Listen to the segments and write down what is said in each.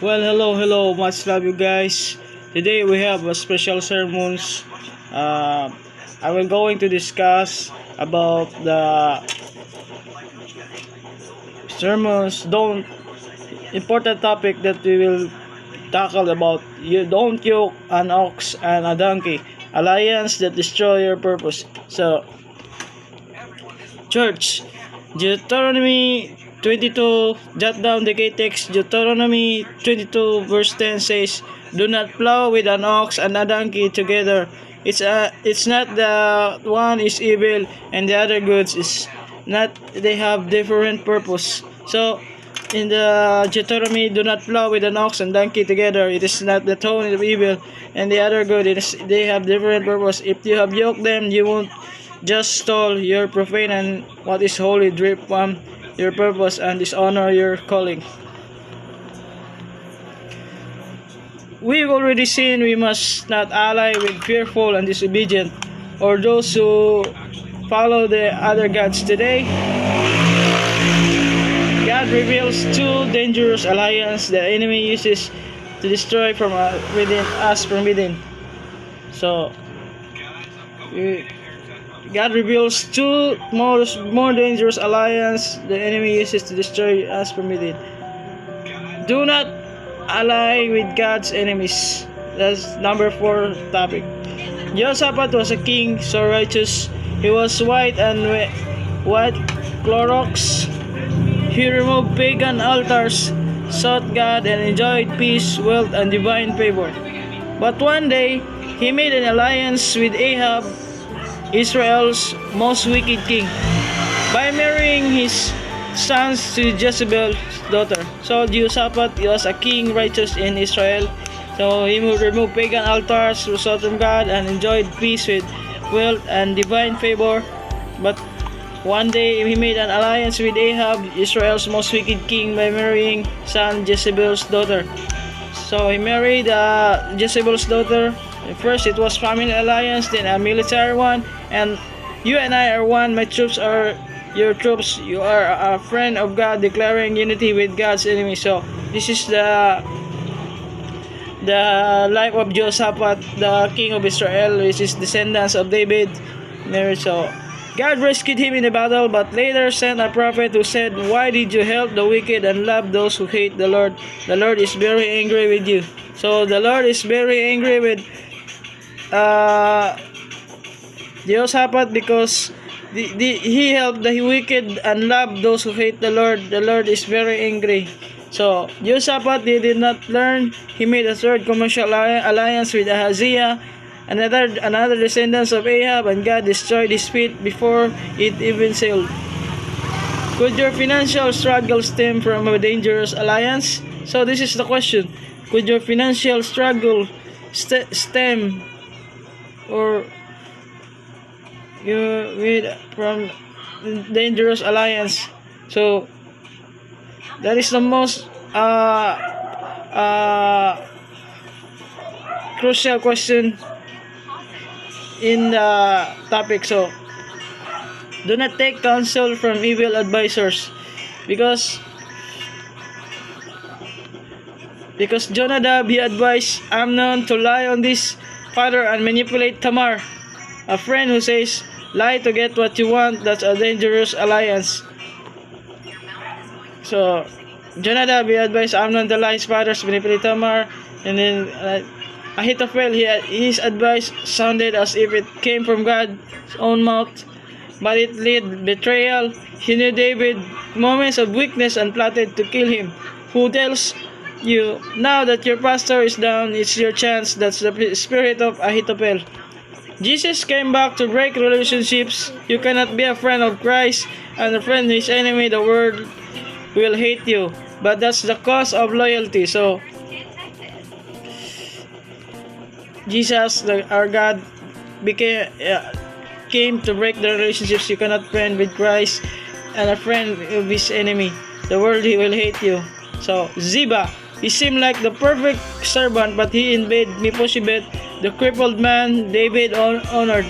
Well, hello, much love you guys. Today we have a special sermons. Uh, I will going to discuss about the sermons. Don't important topic that we will tackle about. You don't yoke an ox and a donkey, alliance that destroy your purpose. So, church, Deuteronomy 22, jot down the key text. Deuteronomy 22 verse 10 says, "Do not plow with an ox and a donkey together. It's not the one is evil and the other goods is not. They have different purpose." So in the Deuteronomy, do not plow with an ox and donkey together. It is not the tone of evil and the other good. They have different purpose. If you have yoked them, you won't just stall your profane and what is holy, drip from your purpose and dishonor your calling. We've already seen we must not ally with fearful and disobedient or those who follow the other gods today. God reveals two dangerous alliances the enemy uses to destroy from within us from within. So God reveals two more dangerous alliance the enemy uses to destroy us from within. Do not ally with God's enemies. That's number 4 topic. Jehoshaphat was a king so righteous. He was white Clorox. He removed pagan altars, sought God, and enjoyed peace, wealth, and divine favor. But one day, he made an alliance with Ahab, Israel's most wicked king, by marrying his sons to Jezebel's daughter. So Jehoshaphat was a king righteous in Israel. So he removed pagan altars, sought from God, and enjoyed peace with wealth and divine favor. But one day he made an alliance with Ahab, Israel's most wicked king, by marrying son Jezebel's daughter. So he married Jezebel's daughter. First it was family alliance, then a military one, and you and I are one. My troops are your troops. You are a friend of God, declaring unity with God's enemy. So this is the life of Jehoshaphat, the king of Israel, which is descendants of David. So God rescued him in the battle, but later sent a prophet who said, "Why did you help the wicked and love those who hate the Lord? The Lord is very angry with you." So the Lord is very angry with Jehoshaphat because he helped the wicked and loved those who hate the Lord. The Lord is very angry. So Jehoshaphat did not learn. He made a third commercial alliance with Ahaziah, another descendants of Ahab, and God destroyed his feet before it even sailed. Could your financial struggle stem from a dangerous alliance? So this is the question. Could your financial struggle stem or from dangerous alliance? So that is the most crucial question in the topic. So do not take counsel from evil advisors, because Jonadab, he advised Amnon to lie on this father and manipulate Tamar, a friend who says lie to get what you want. That's a dangerous alliance. So Jonadab, he advised Amnon to lie his father's manipulate Tamar, and then Ahithophel, his advice sounded as if it came from God's own mouth, but it led betrayal. He knew David moments of weakness and plotted to kill him. Who tells you now that your pastor is down? It's your chance. That's the spirit of Ahithophel. Jesus came back to break relationships. You cannot be a friend of Christ and a friend of his enemy. The world will hate you, but that's the cost of loyalty. So Jesus, our God, came to break the relationships. You cannot friend with Christ and a friend of his enemy. The world will hate you. So Ziba, he seemed like the perfect servant, but he invaded Mephibosheth, the crippled man David honored.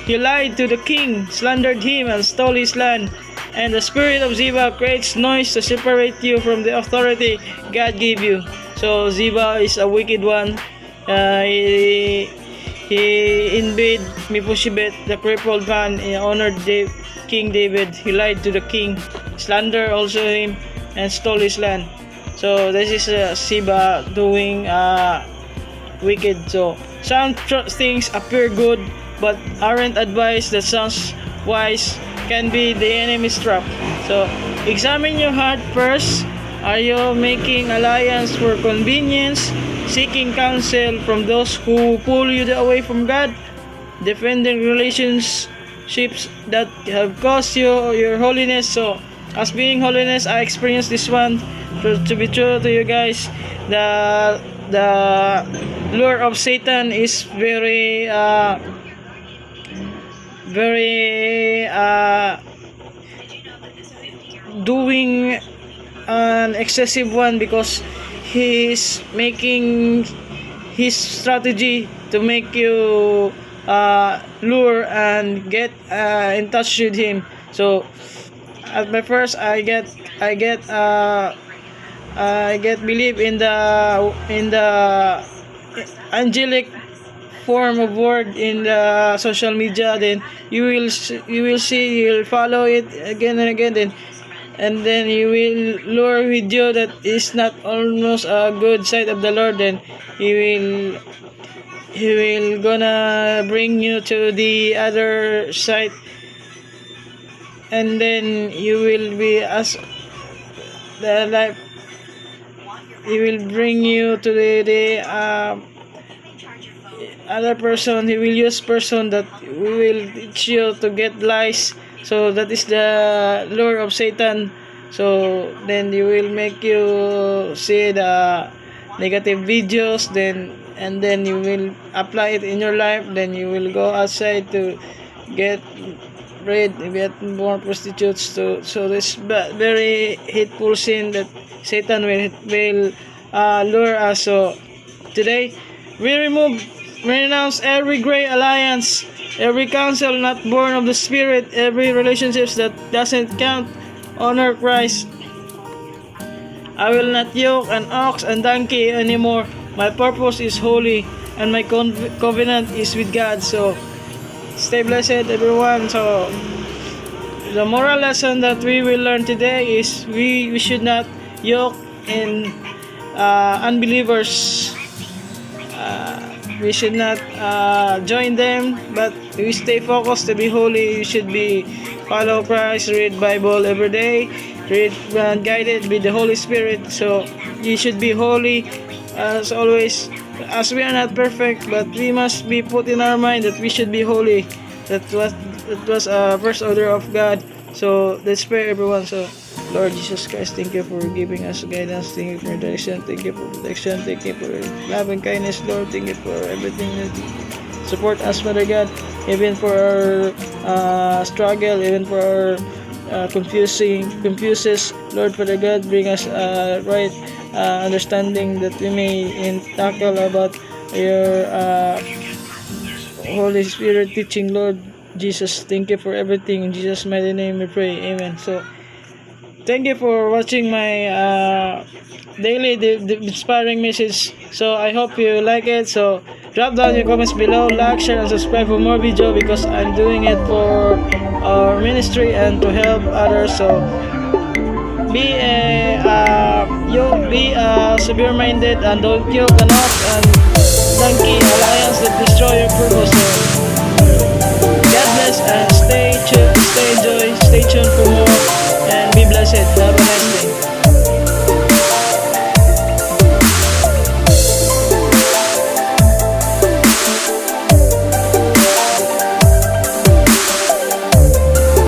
He lied to the king, slandered him, and stole his land. And the spirit of Ziba creates noise to separate you from the authority God gave you. So Ziba is a wicked one. He invaded Mephibosheth, the crippled man, and honored King David. He lied to the king, slandered also him, and stole his land. So this is Ziba doing wicked. So some things appear good, but aren't advised that sounds wise can be the enemy's trap. So examine your heart first. Are you making alliance for convenience, seeking counsel from those who pull you away from God, defending relationships that have cost you your holiness? So as being holiness, I experienced this one to be true to you guys. The lure of Satan is very doing an excessive one, because he's making his strategy to make you lure and get in touch with him. So at my first I get believe in the angelic form of word in the social media. Then you will see, you'll follow it again and again, then you will lure with you that is not almost a good side of the Lord. Then he will gonna bring you to the other side, and then you will be as the life. He will bring you to the other person. He will use person that will teach you to get lies. So that is the lure of Satan. So then you will make you see the negative videos, and then you will apply it in your life. Then you will go outside to get more prostitutes. So this very hateful sin that Satan will lure us. So today we renounce every gray alliance, every counsel not born of the Spirit, every relationships that doesn't count, honor Christ. I will not yoke an ox and donkey anymore. My purpose is holy, and my covenant is with God. So stay blessed, everyone. So the moral lesson that we will learn today is we should not yoke in unbelievers. We should not join them, but we stay focused to be holy. You should be follow Christ, read Bible every day, read guided with the Holy Spirit. So you should be holy as always, as we are not perfect, but we must be put in our mind that we should be holy. That was a first order of God. So let's pray, everyone. So Lord Jesus Christ, thank you for giving us guidance. Thank you for direction. Thank you for protection. Thank you for love and kindness, Lord. Thank you for everything that you support us, Father God, even for our struggle, even for our confuses, Lord, Father God, bring us right understanding that we may tackle about your Holy Spirit teaching, Lord Jesus. Thank you for everything. In Jesus' mighty name we pray. Amen. So thank you for watching my daily the inspiring message. So I hope you like it. So drop down your comments below, like, share, and subscribe for more video, because I'm doing it for our ministry and to help others. So be severe minded, and don't yoke an ox and donkey alliance that destroy your purpose. So God bless, and stay tuned for more, and be blessed. Have a nice day.